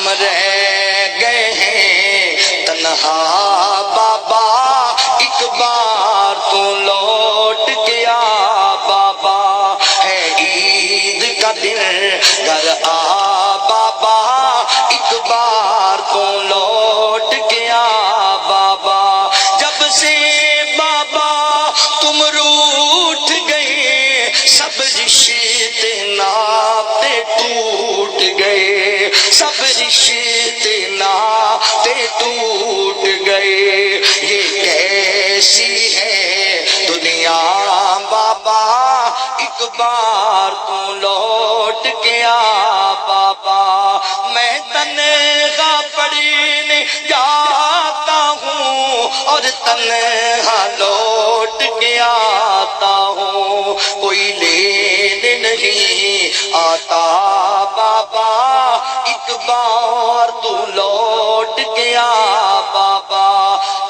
ہم رہ گئے ہیں تنہا بابا، ایک بار تو لوٹ کے آ بابا، ہے عید کا دن گھر آ بابا، ایک بار تو لوٹ کے آ بابا، جب سے بابا تم روٹھ گئے سب رشتے ناتے ٹوٹ گئے، سب رشتے ناتے ٹوٹ گئے، یہ کیسی ہے دنیا بابا، ایک بار تو لوٹ کے آ بابا، میں تنہا پڑھنے جاتا ہوں اور تنہا لوٹ کے آتا ہوں، کوئی لینے نہیں آتا بابا، ایک بار تو لوٹ کے آ بابا،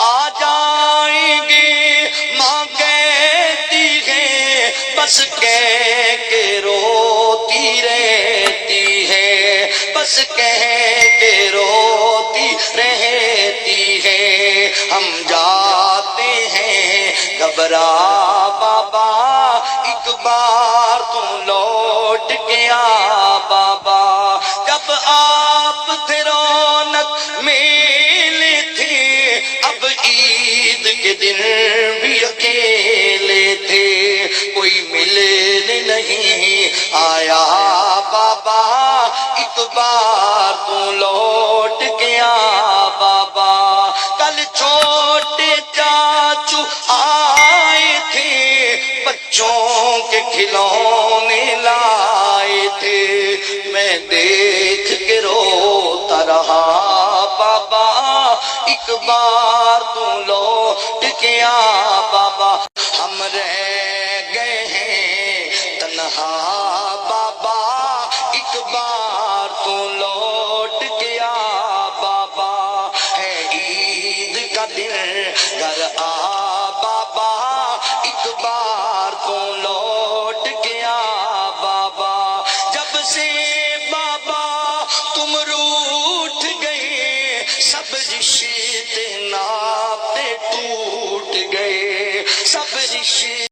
آ جائیں گے ماں کہتی ہے، بس کہہ کے روتی رہتی ہے، بس کہہ کے روتی رہتی ہے، ہم جاتے ہیں گھبرا بابا، ایک بار تو لوٹ کے آ بابا، جب آپ تھے رونق میلے تھے، اب عید کے دن بھی اکیلے تھے، کوئی ملنے نہیں آیا بابا، ایک بار تو لوٹ کے آ بابا، کل چھوٹے چاچو آئے تھے، بچوں کے کھلونے لائے تھے، میں دیکھ کے روتا رہا بابا، ایک بار تو لوٹ کے آ بابا، ہم رہ گئے ہیں تنہا بابا، ایک بار تو لوٹ کے آ بابا، ہے عید کا دن گھر آ